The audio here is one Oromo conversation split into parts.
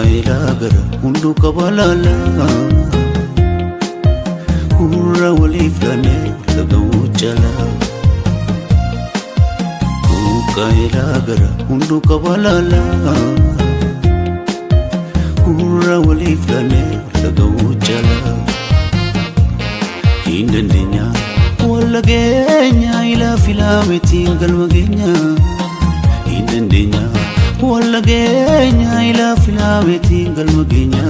Eelaa gara hundu kabalala Hurra waliif laanee laga'uu jala Quuqaa Eelaa gara hundu kabalala Hurra waliif laanee laga'uu jala Hin dandeenya walla geenya Eelaa filaametiin galma geenya Hin dandeenya walla geenya Eelaa filaametiin galma geenya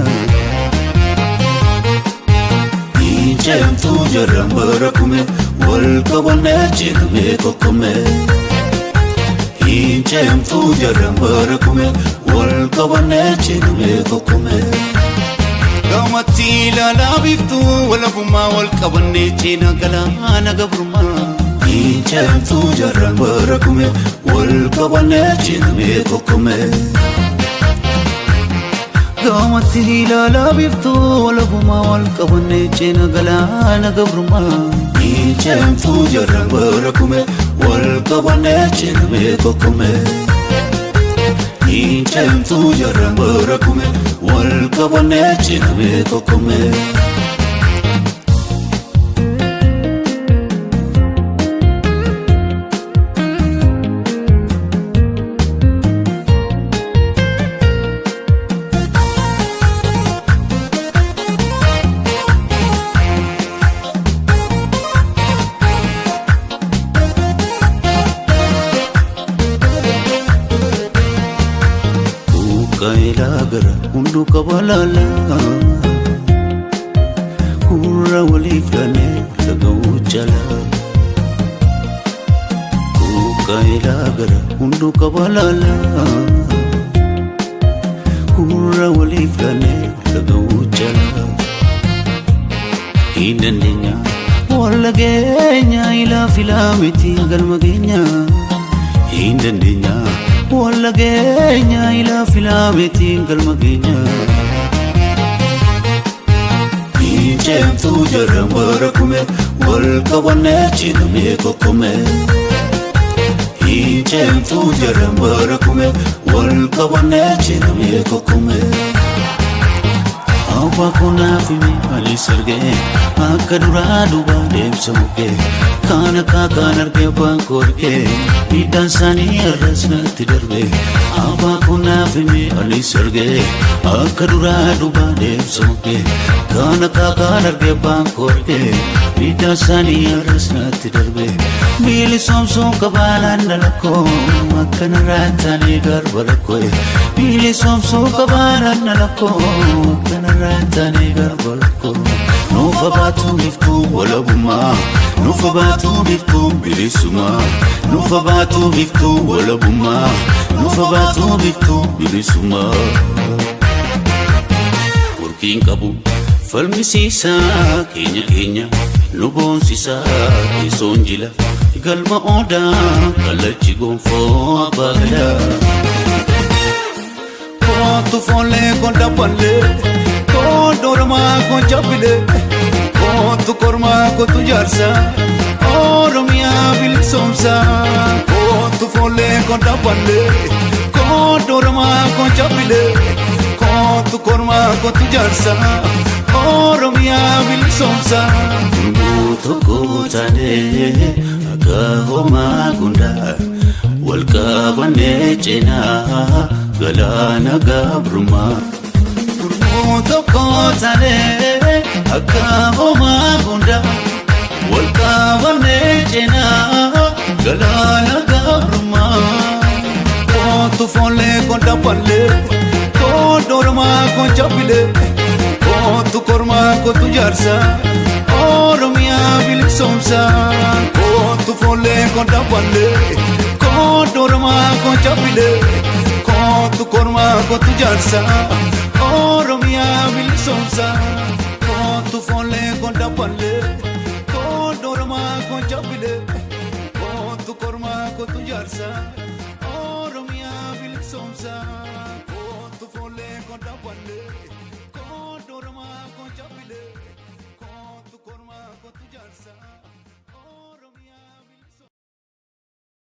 Injemtu jarran barakume wal qabanne cheekame kokkome Injemtu jarran barakume wal qabanne cheekame kokkome Gamatti ilaalaa biftu walabummaa wal qabanne cheena galaana gabrummaa Injemtu jarran barakume wal qabanne cheekame kokkome Gamatti ilaalaa biftu walabummaa wal qabanne cheena galaana gabrummaa Injemtu jarran barakume wal qabanne cheekame kokkome Injemtu jarran barakume wal qabanne cheekame kokkome Eelaa gara hundu kabalala Hurra waliif laanee laga'uu jala Quuqaa Eelaa gara hundu kabalala Hurra waliif laanee laga'uu jala Hin dandeenya walla geenya Eelaa filaametiin galma geenya Hin dandeenya walla geenya Eelaa filaametiin galma geenya Injemtu jarran barakume wal qabanne cheekame kokkome Injemtu jarran barakume wal qabanne cheekame kokkome Abbaa konaaf hime anis argee akka duraa duubaa deemsa mukkee Kana kakaan argee abbaan koo argee Miidhaan isaanii arras natti darbe Abbaa konaaf hime anis argee akka duraa duubaa deemsa mukkee Kana kakaan argee abbaan koo argee Miidhaan isaanii arras natti darbe Bilisomsuu qabaanaan dhalakoo akkanarraa taanee garba lakkoo Bilisomsuu qabaanaan dhalakoo akkanarraa taanee garba lakkoo Nuufa baatuu biftuu walabummaa Nuufa baatuu biftuu bilisummaa Nuufa baatuu biftuu walabummaa Nuufa baatuu biftuu bilisummaa Burkiin qabu falmisiisaa keenya keenya nu boonsisaa teessoon jila galma odaa kallachi gonfoo abbaa gadaa Kootu foollee kon dabballee Kootu oromaa kon cabbilee Kootu kormaa kootu jaarsaa Oromiyaa bilisoomsaa Kootu foollee kon dabballee Kootu oromaa kon cabbilee Kootu kormaa kootu jaarsaa Oromiyaa bilisoomsaa Gurmuu tokko taanee akka homaa gundaa wal qabannee ceenaa galaana gabrummaa Gurmuu tokko taanee akka homaa gundaa wal qabannee ceenaa galaana gabrummaa Kootu foollee kon dabballee Kootu oromaa kon cabbilee Kootu kormaa kootu jaarsaa Oromiyaa bilisoomsaa Kootu foollee kon dabballee Kootu oromaa kon cabbilee Kootu kormaa kootu jaarsaa Oromiyaa bilisoomsaa Kootu foollee kon dabballee Kootu oromaa kon cabbilee Kootu kormaa kootu jaarsaa Oromiyaa bilisoomsaa Kootu foollee kon dabballee Kootu oromaa kon cabbilee Kootu kormaa kootu jaarsaa